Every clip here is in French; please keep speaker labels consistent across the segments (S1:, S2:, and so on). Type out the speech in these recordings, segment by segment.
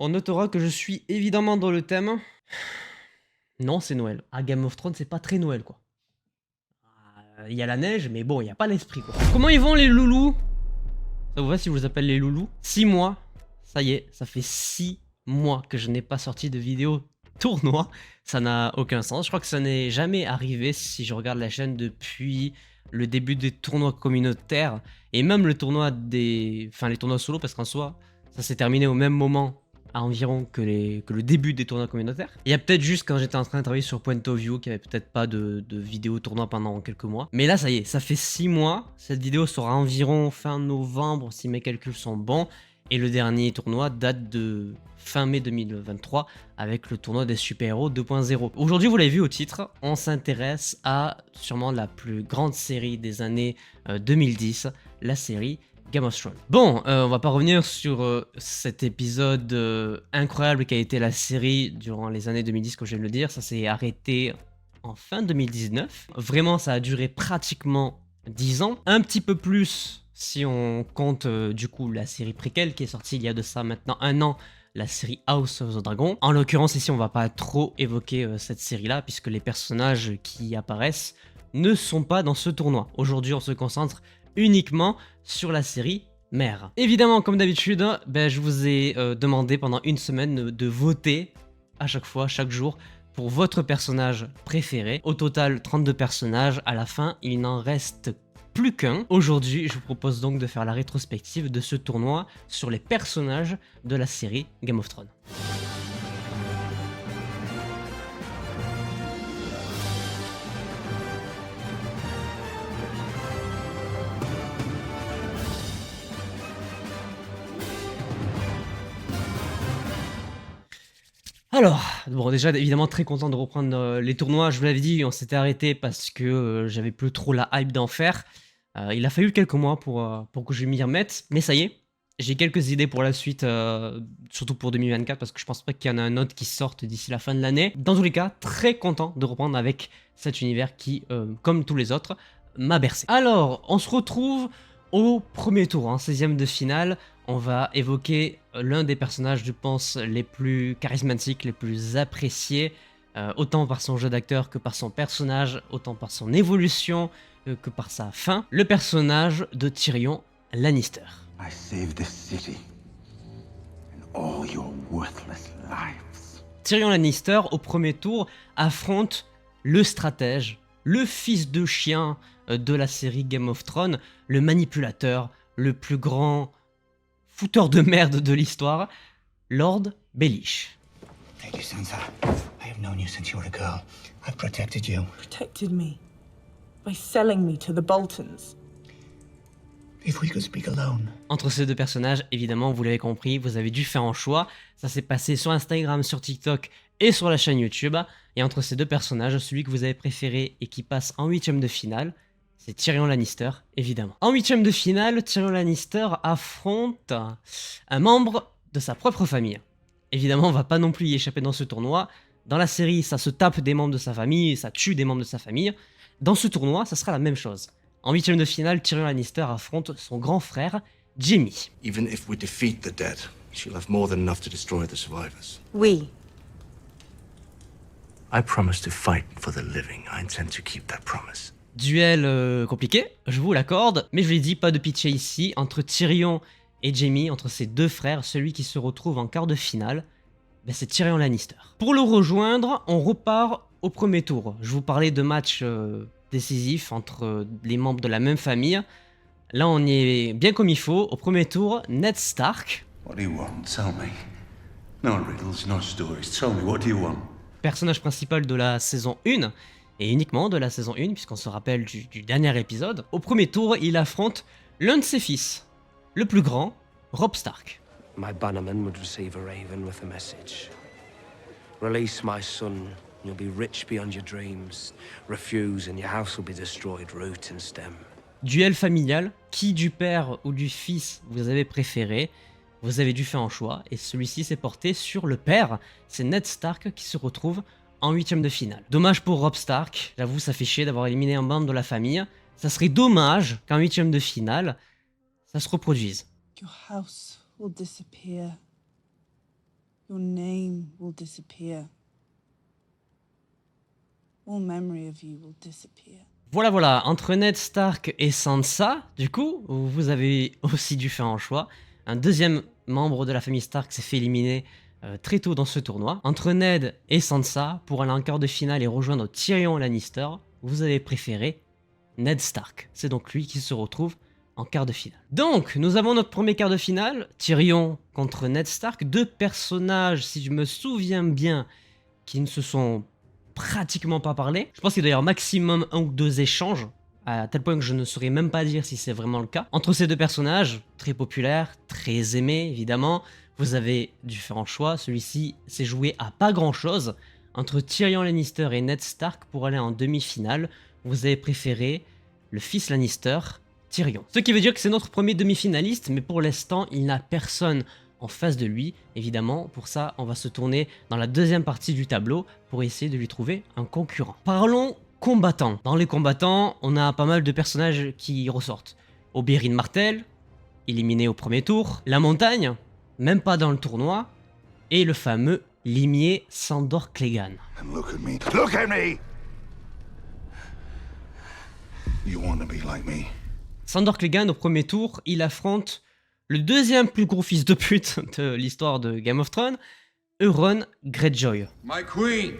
S1: On notera que je suis évidemment dans le thème. Non, c'est Noël. À Game of Thrones, c'est pas très Noël, quoi. Il y a la neige, mais bon, il n'y a pas l'esprit, quoi. Comment ils vont, les loulous? Ça vous va si je vous appelle les loulous? 6 mois. Ça y est, ça fait 6 mois que je n'ai pas sorti de vidéo tournoi. Ça n'a aucun sens. Je crois que ça n'est jamais arrivé si je regarde la chaîne depuis le début des tournois communautaires. Et même le tournoi des... Enfin, les tournois solo, parce qu'en soi, ça s'est terminé au même moment à environ que le début des tournois communautaires. Il y a peut-être juste quand j'étais en train de travailler sur Point of View qu'il n'y avait peut-être pas de vidéo tournoi pendant quelques mois. Mais là, ça y est, ça fait 6 mois. Cette vidéo sera environ fin novembre si mes calculs sont bons. Et le dernier tournoi date de fin mai 2023 avec le tournoi des super-héros 2.0. Aujourd'hui, vous l'avez vu au titre, on s'intéresse à sûrement la plus grande série des années 2010, la série Game of Thrones. Bon, on va pas revenir sur cet épisode incroyable qui a été la série durant les années 2010, comme je viens de le dire. Ça s'est arrêté en fin 2019. Vraiment, ça a duré pratiquement 10 ans. Un petit peu plus si on compte du coup la série préquelle qui est sortie il y a de ça maintenant un an, la série House of the Dragon. En l'occurrence ici on va pas trop évoquer cette série là puisque les personnages qui apparaissent ne sont pas dans ce tournoi. Aujourd'hui on se concentre uniquement sur la série mère. Évidemment comme d'habitude, je vous ai demandé pendant une semaine de voter à chaque fois, chaque jour, pour votre personnage préféré. Au total 32 personnages, à la fin il n'en reste plus qu'un. Aujourd'hui, je vous propose donc de faire la rétrospective de ce tournoi sur les personnages de la série Game of Thrones. Alors, bon déjà évidemment très content de reprendre les tournois, je vous l'avais dit, on s'était arrêté parce que j'avais plus trop la hype d'en faire. Il a fallu quelques mois pour que je m'y remette, mais ça y est, j'ai quelques idées pour la suite, surtout pour 2024, parce que je pense pas qu'il y en a un autre qui sorte d'ici la fin de l'année. Dans tous les cas, très content de reprendre avec cet univers qui, comme tous les autres, m'a bercé. Alors, on se retrouve au premier tour, hein, 16e de finale. On va évoquer l'un des personnages, je pense, les plus charismatiques, les plus appréciés, autant par son jeu d'acteur que par son personnage, autant par son évolution que par sa fin, le personnage de Tyrion Lannister.
S2: I saved this city and all your worthless lives.
S1: Tyrion Lannister, au premier tour, affronte le stratège, le fils de chien de la série Game of Thrones, le manipulateur, le plus grand fouteur de merde de l'histoire, Lord Baelish.
S2: Lady Sansa, I have known you since you were a girl. I've protected you.
S3: Protected me by selling me to the Boltons.
S2: If we could speak alone.
S1: Entre ces deux personnages, évidemment, vous l'avez compris, vous avez dû faire un choix. Ça s'est passé sur Instagram, sur TikTok et sur la chaîne YouTube. Et entre ces deux personnages, celui que vous avez préféré et qui passe en 8e de finale, c'est Tyrion Lannister, évidemment. En 8e de finale, Tyrion Lannister affronte un membre de sa propre famille. Évidemment, on va pas non plus y échapper dans ce tournoi. Dans la série, ça se tape des membres de sa famille, ça tue des membres de sa famille. Dans ce tournoi, ça sera la même chose. En 8e de finale, Tyrion Lannister affronte son grand frère, Jaime.
S4: Even if we defeat the dead, she'll have more than enough to destroy the survivors.
S3: We.
S4: I promise to fight for the living. I intend to keep that promise.
S1: Duel compliqué, je vous l'accorde, mais je l'ai dit, pas de pitié ici. Entre Tyrion et Jaime, entre ces deux frères, celui qui se retrouve en quart de finale, c'est Tyrion Lannister. Pour le rejoindre, on repart au premier tour. Je vous parlais de matchs décisifs entre les membres de la même famille. Là, on y est bien comme il faut. Au premier tour, Ned Stark.
S2: What do you want? Tell me. No riddles, no stories. Tell me, what do you want?
S1: Personnage principal de la saison 1, et uniquement de la saison 1, puisqu'on se rappelle du dernier épisode. Au premier tour, il affronte l'un de ses fils, le plus grand, Robb Stark.
S5: My bannerman would receive a raven with a message. Release my son, you'll be rich beyond your dreams. Refuse and your house will be destroyed root and stem.
S1: Duel familial, qui du père ou du fils vous avez préféré? Vous avez dû faire un choix, et celui-ci s'est porté sur le père. C'est Ned Stark qui se retrouve en 8e de finale. Dommage pour Robb Stark, j'avoue ça fait chier d'avoir éliminé un membre de la famille. Ça serait dommage qu'en 8e de finale, ça se reproduise.
S3: Your house will disappear. Your name will disappear. All memory of you will disappear.
S1: Voilà, entre Ned Stark et Sansa, du coup, vous avez aussi différents choix. Un deuxième membre de la famille Stark s'est fait éliminer très tôt dans ce tournoi. Entre Ned et Sansa, pour aller en quart de finale et rejoindre Tyrion Lannister, vous avez préféré Ned Stark. C'est donc lui qui se retrouve en quart de finale. Donc, nous avons notre premier quart de finale, Tyrion contre Ned Stark, deux personnages, si je me souviens bien, qui ne se sont pratiquement pas parlé. Je pense qu'il y a d'ailleurs maximum 1 ou 2 échanges, à tel point que je ne saurais même pas dire si c'est vraiment le cas. Entre ces deux personnages, très populaires, très aimés évidemment, vous avez différents choix. Celui-ci s'est joué à pas grand chose. Entre Tyrion Lannister et Ned Stark pour aller en demi-finale, vous avez préféré le fils Lannister, Tyrion. Ce qui veut dire que c'est notre premier demi-finaliste, mais pour l'instant il n'a personne en face de lui, évidemment. Pour ça, on va se tourner dans la deuxième partie du tableau pour essayer de lui trouver un concurrent. Parlons combattants. Dans les combattants, on a pas mal de personnages qui ressortent. Oberyn Martell, éliminé au premier tour. La Montagne, même pas dans le tournoi. Et le fameux limier Sandor Clegane.
S2: And look at me. Look at me! You want to be like me?
S1: Sandor Clegane, au premier tour, il affronte le deuxième plus gros fils de pute de l'histoire de Game of Thrones, Euron Greyjoy.
S6: My queen,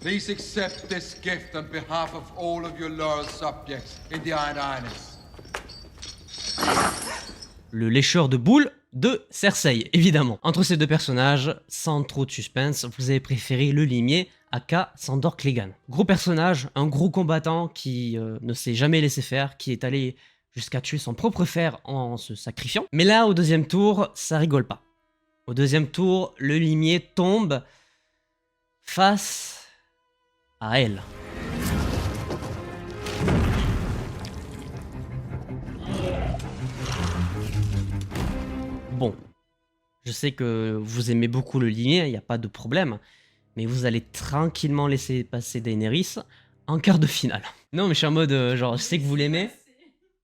S6: please accept this gift on behalf of all of your loyal subjects in the Iron Islands.
S1: Le lécheur de boules de Cersei, évidemment. Entre ces deux personnages, sans trop de suspense, vous avez préféré le limier aka Sandor Clegane. Gros personnage, un gros combattant qui ne s'est jamais laissé faire, qui est allé jusqu'à tuer son propre frère en se sacrifiant. Mais là, au deuxième tour, ça rigole pas. Au deuxième tour, le limier tombe face à elle. Bon, je sais que vous aimez beaucoup le limier, il n'y a pas de problème, mais vous allez tranquillement laisser passer Daenerys en quart de finale. Non, mais je suis en mode, genre, je sais que vous l'aimez.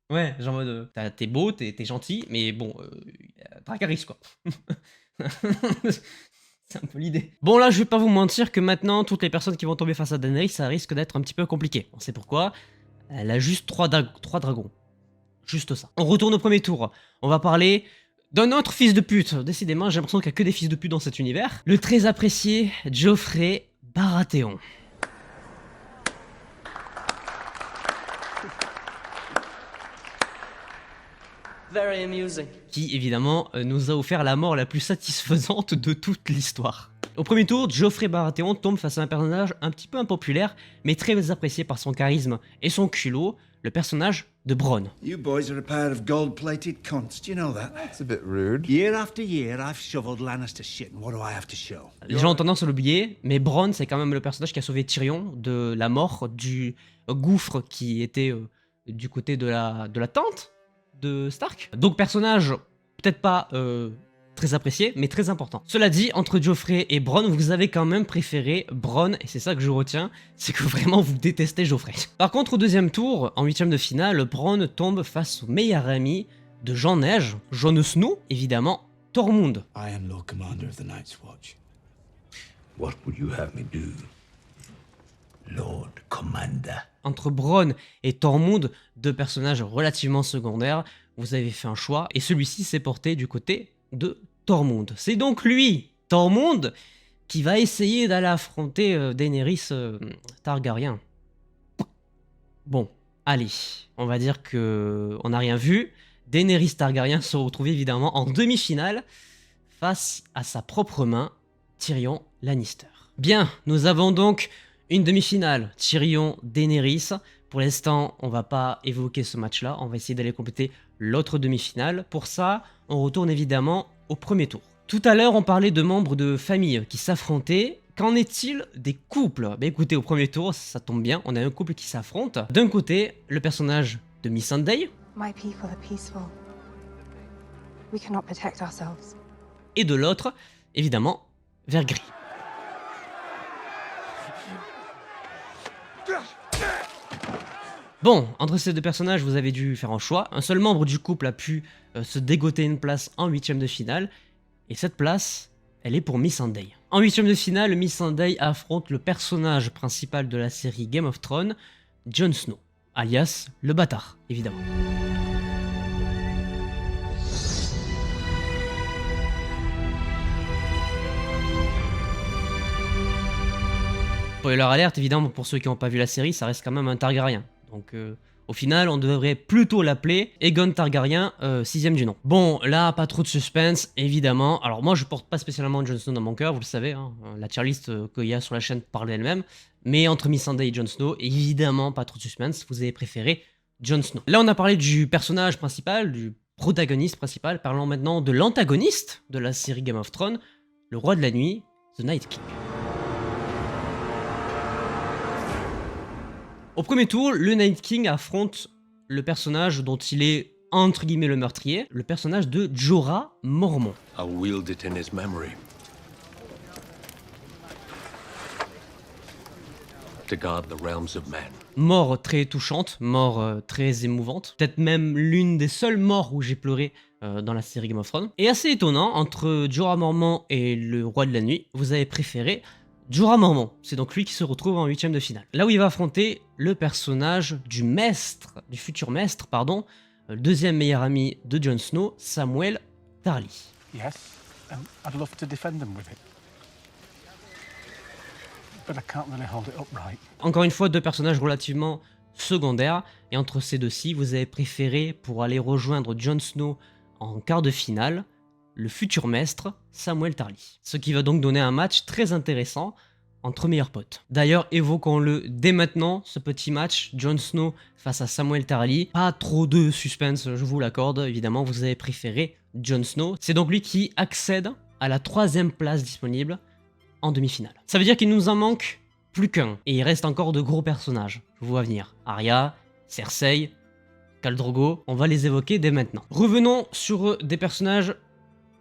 S1: Ouais, genre en mode, t'es beau, t'es gentil, mais bon, Dracarys quoi. C'est un peu l'idée. Bon là, je vais pas vous mentir que maintenant, toutes les personnes qui vont tomber face à Daenerys, ça risque d'être un petit peu compliqué. On sait pourquoi. Elle a juste 3 dragons. Juste ça. On retourne au premier tour. On va parler d'un autre fils de pute. Décidément, j'ai l'impression qu'il n'y a que des fils de pute dans cet univers. Le très apprécié Joffrey Baratheon.
S7: Very amusing.
S1: Qui évidemment nous a offert la mort la plus satisfaisante de toute l'histoire. Au premier tour, Joffrey Baratheon tombe face à un personnage un petit peu impopulaire, mais très apprécié par son charisme et son culot, le personnage de Bronn.
S8: You boys are a pair of gold-plated cunts, do you know that?
S4: It's a bit rude.
S8: Year after year, I've shoveled Lannister shit, and what do I have to show?
S1: Les gens ont tendance à l'oublier, mais Bronn c'est quand même le personnage qui a sauvé Tyrion de la mort du gouffre qui était du côté de la tente de Stark. Donc personnage peut-être pas très apprécié, mais très important. Cela dit, entre Joffrey et Bronn, vous avez quand même préféré Bronn, et c'est ça que je retiens, c'est que vraiment vous détestez Joffrey. Par contre, au deuxième tour, en huitième de finale, Bronn tombe face au meilleur ami de Jean Neige, Jon Snow, évidemment, Tormund.
S8: I am Lord Commander of the Night's Watch.
S2: What would you have me do, Lord Commander?
S1: Entre Bronn et Tormund, deux personnages relativement secondaires, vous avez fait un choix, et celui-ci s'est porté du côté de Tormund. C'est donc lui, Tormund, qui va essayer d'aller affronter Daenerys Targaryen. Bon, allez, on va dire que on n'a rien vu. Daenerys Targaryen se retrouve évidemment en demi-finale face à sa propre main, Tyrion Lannister. Bien, nous avons donc une demi-finale, Tyrion-Daenerys. Pour l'instant, on va pas évoquer ce match-là, on va essayer d'aller compléter l'autre demi-finale. Pour ça, on retourne évidemment au premier tour. Tout à l'heure, on parlait de membres de famille qui s'affrontaient. Qu'en est-il des couples? Bah écoutez, au premier tour, ça tombe bien, on a un couple qui s'affronte. D'un côté, le personnage de Missandei.
S9: My people are peaceful. We cannot protect ourselves.
S1: Et de l'autre, évidemment, Vergris. Bon, entre ces deux personnages, vous avez dû faire un choix. Un seul membre du couple a pu se dégoter une place en huitième de finale. Et cette place, elle est pour Missandei. En huitième de finale, Missandei affronte le personnage principal de la série Game of Thrones, Jon Snow, alias le bâtard, évidemment. Spoiler alerte, évidemment, pour ceux qui n'ont pas vu la série, ça reste quand même un Targaryen. Donc au final, on devrait plutôt l'appeler Aegon Targaryen, 6ème du nom. Bon, là, pas trop de suspense, évidemment. Alors moi, je porte pas spécialement Jon Snow dans mon cœur, vous le savez, hein. La tier list qu'il y a sur la chaîne parle d'elle-même. Mais entre Missandei et Jon Snow, évidemment, pas trop de suspense, vous avez préféré Jon Snow. Là, on a parlé du personnage principal, du protagoniste principal. Parlons maintenant de l'antagoniste de la série Game of Thrones, le roi de la nuit, The Night King. Au premier tour, le Night King affronte le personnage dont il est entre guillemets le meurtrier, le personnage de Jorah Mormont.
S10: I'll wield it in his memory. To guard the realms of men.
S1: Mort très touchante, mort très émouvante, peut-être même l'une des seules morts où j'ai pleuré dans la série Game of Thrones. Et assez étonnant, entre Jorah Mormont et le roi de la nuit, vous avez préféré Jorah Mormont. C'est donc lui qui se retrouve en huitième de finale. Là où il va affronter le personnage du maître, du futur maître, pardon, le deuxième meilleur ami de Jon Snow, Samwell Tarly.
S8: Yes, and I'd love to defend them with it. But I can't really hold it upright.
S1: Encore une fois, deux personnages relativement secondaires, et entre ces deux-ci, vous avez préféré, pour aller rejoindre Jon Snow en quart de finale, le futur maître, Samwell Tarly. Ce qui va donc donner un match très intéressant entre meilleurs potes. D'ailleurs, évoquons-le dès maintenant, ce petit match, Jon Snow face à Samwell Tarly. Pas trop de suspense, je vous l'accorde, évidemment, vous avez préféré Jon Snow. C'est donc lui qui accède à la 3e place disponible en demi-finale. Ça veut dire qu'il nous en manque plus qu'un, et il reste encore de gros personnages, je vous vois venir. Arya, Cersei, Khal Drogo, on va les évoquer dès maintenant. Revenons sur des personnages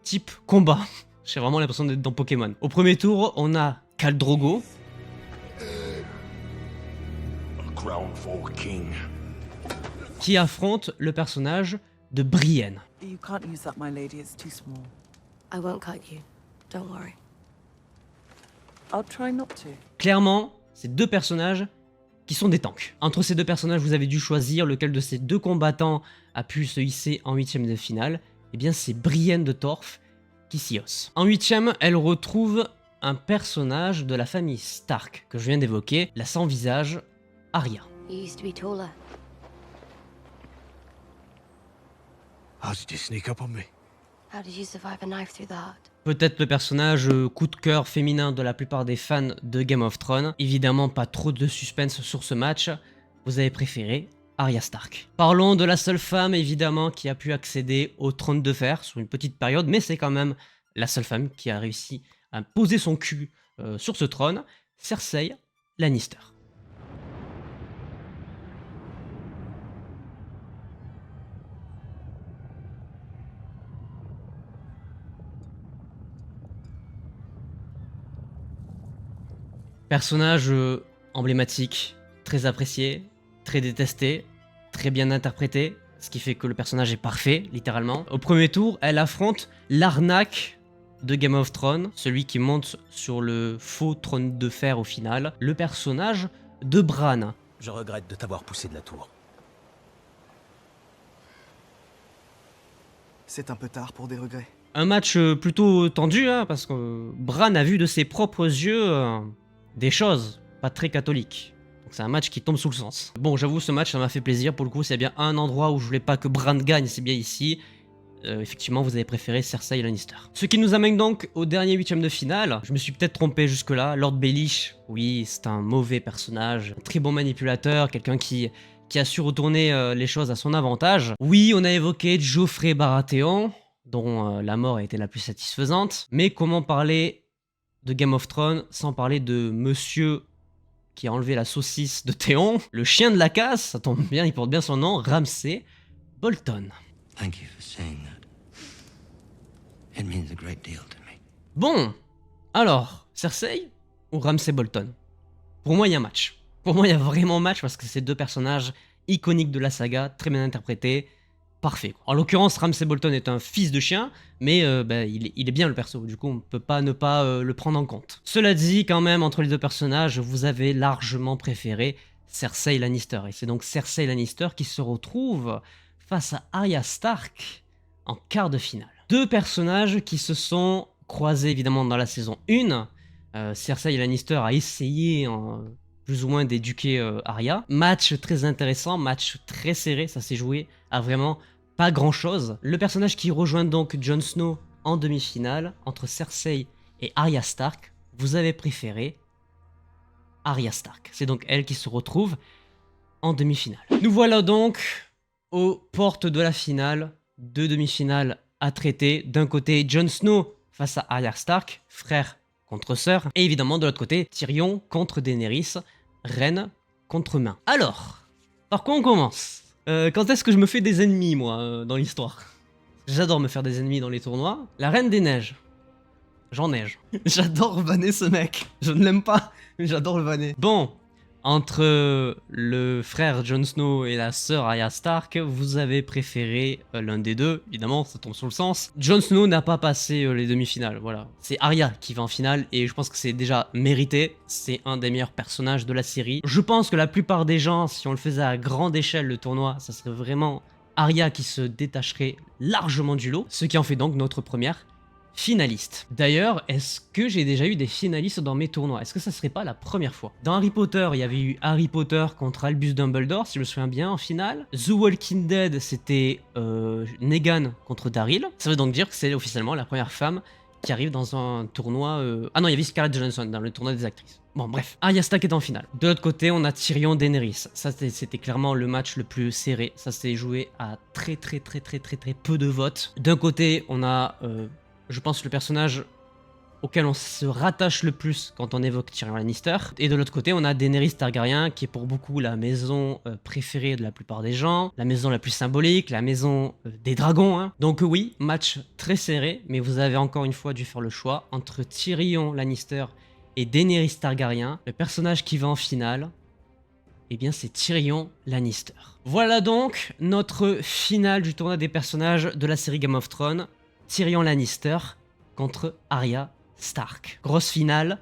S1: type combat. J'ai vraiment l'impression d'être dans Pokémon. Au premier tour, on a Khal Drogo. Qui affronte le personnage de Brienne.
S3: You can't use that, my lady. It's too small.
S9: I won't cut you. Don't worry.
S3: I'll try not to.
S1: Clairement, c'est deux personnages qui sont des tanks. Entre ces deux personnages, vous avez dû choisir lequel de ces deux combattants a pu se hisser en huitième de finale. Eh bien, c'est Brienne de Torf qui s'y hausse. En huitième, elle retrouve un personnage de la famille Stark que je viens d'évoquer, la sans visage, Arya.
S9: You used to be taller.
S5: How did you sneak up on me?
S9: How did you survive a knife through the heart?
S1: Peut-être le personnage coup de cœur féminin de la plupart des fans de Game of Thrones. Évidemment, pas trop de suspense sur ce match. Vous avez préféré Arya Stark. Parlons de la seule femme, évidemment, qui a pu accéder au trône de fer sur une petite période, mais c'est quand même la seule femme qui a réussi à poser son cul sur ce trône, Cersei Lannister. Personnage emblématique, très apprécié, très détesté, très bien interprété, ce qui fait que le personnage est parfait, littéralement. Au premier tour, elle affronte l'arnaque de Game of Thrones, celui qui monte sur le faux trône de fer au final, le personnage de Bran.
S8: Je regrette de t'avoir poussé de la tour.
S11: C'est un peu tard pour des regrets.
S1: Un match plutôt tendu, hein, parce que Bran a vu de ses propres yeux des choses pas très catholiques. Donc c'est un match qui tombe sous le sens. Bon, j'avoue, ce match, ça m'a fait plaisir. Pour le coup, c'est bien un endroit où je voulais pas que Bran gagne, c'est bien ici. Effectivement, vous avez préféré Cersei Lannister. Ce qui nous amène donc au dernier huitième de finale. Je me suis peut-être trompé jusque-là. Lord Baelish, oui, c'est un mauvais personnage. Un très bon manipulateur, quelqu'un qui a su retourner les choses à son avantage. Oui, on a évoqué Joffrey Baratheon, dont la mort a été la plus satisfaisante. Mais comment parler de Game of Thrones sans parler de monsieur qui a enlevé la saucisse de Théon, le chien de la casse, ça tombe bien, il porte bien son nom, Ramsay Bolton.
S4: Thank you for saying that. It means a great deal to me.
S1: Bon, alors, Cersei ou Ramsay Bolton? Pour moi, il y a un match. Pour moi, il y a vraiment un match parce que c'est deux personnages iconiques de la saga, très bien interprétés, parfait. En l'occurrence, Ramsay Bolton est un fils de chien, mais il est bien le perso, du coup on peut pas ne pas le prendre en compte. Cela dit, quand même, entre les deux personnages, vous avez largement préféré Cersei Lannister, et c'est donc Cersei Lannister qui se retrouve face à Arya Stark en quart de finale. Deux personnages qui se sont croisés évidemment dans la saison 1. Cersei Lannister a essayé plus ou moins d'éduquer Arya. Match très intéressant, match très serré, ça s'est joué à vraiment pas grand chose. Le personnage qui rejoint donc Jon Snow en demi-finale entre Cersei et Arya Stark, vous avez préféré Arya Stark. C'est donc elle qui se retrouve en demi-finale. Nous voilà donc aux portes de la finale, deux demi-finales à traiter. D'un côté, Jon Snow face à Arya Stark, frère contre sœur, et évidemment de l'autre côté, Tyrion contre Daenerys, reine contre main. Alors, par quoi on commence? Quand est-ce que je me fais des ennemis, moi, dans l'histoire? J'adore me faire des ennemis dans les tournois. La Reine des Neiges. J'en neige. J'adore vanner ce mec. Je ne l'aime pas, mais j'adore le vanner. Bon, entre le frère Jon Snow et la sœur Arya Stark, vous avez préféré l'un des deux, évidemment, ça tombe sur le sens. Jon Snow n'a pas passé les demi-finales, voilà. C'est Arya qui va en finale, et je pense que c'est déjà mérité. C'est un des meilleurs personnages de la série. Je pense que la plupart des gens, si on le faisait à grande échelle le tournoi, ça serait vraiment Arya qui se détacherait largement du lot, ce qui en fait donc notre première finaliste. D'ailleurs, est-ce que j'ai déjà eu des finalistes dans mes tournois? Est-ce que ça serait pas la première fois? Dans Harry Potter, il y avait eu Harry Potter contre Albus Dumbledore, si je me souviens bien, en finale. The Walking Dead, c'était Negan contre Daryl. Ça veut donc dire que c'est officiellement la première femme qui arrive dans un tournoi... Ah non, il y avait Scarlett Johansson dans le tournoi des actrices. Bon, bref. Arya Stark est en finale. De l'autre côté, on a Tyrion Daenerys. Ça, c'était clairement le match le plus serré. Ça s'est joué à très peu de votes. D'un côté, on a... je pense le personnage auquel on se rattache le plus quand on évoque Tyrion Lannister. Et de l'autre côté, on a Daenerys Targaryen, qui est pour beaucoup la maison préférée de la plupart des gens, la maison la plus symbolique, la maison des dragons. Hein. Donc oui, match très serré, mais vous avez encore une fois dû faire le choix entre Tyrion Lannister et Daenerys Targaryen. Le personnage qui va en finale, eh bien c'est Tyrion Lannister. Voilà donc notre finale du tournoi des personnages de la série Game of Thrones. Tyrion Lannister contre Arya Stark. Grosse finale,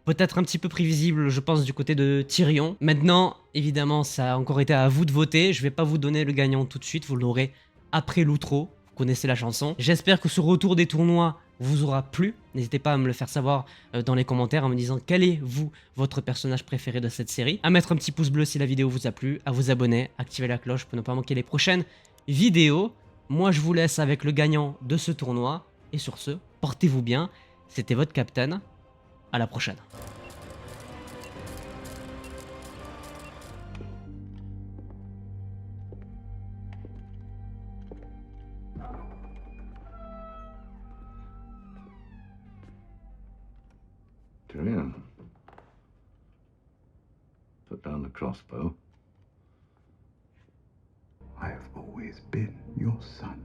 S1: peut-être un petit peu prévisible, je pense, du côté de Tyrion. Maintenant, évidemment, ça a encore été à vous de voter. Je vais pas vous donner le gagnant tout de suite, vous l'aurez après l'outro. Vous connaissez la chanson. J'espère que ce retour des tournois vous aura plu. N'hésitez pas à me le faire savoir dans les commentaires en me disant quel est, vous, votre personnage préféré de cette série. À mettre un petit pouce bleu si la vidéo vous a plu, à vous abonner, activer la cloche pour ne pas manquer les prochaines vidéos. Moi, je vous laisse avec le gagnant de ce tournoi. Et sur ce, portez-vous bien. C'était votre capitaine. À la prochaine.
S2: Tyrion, put down the crossbow. I have always been your son.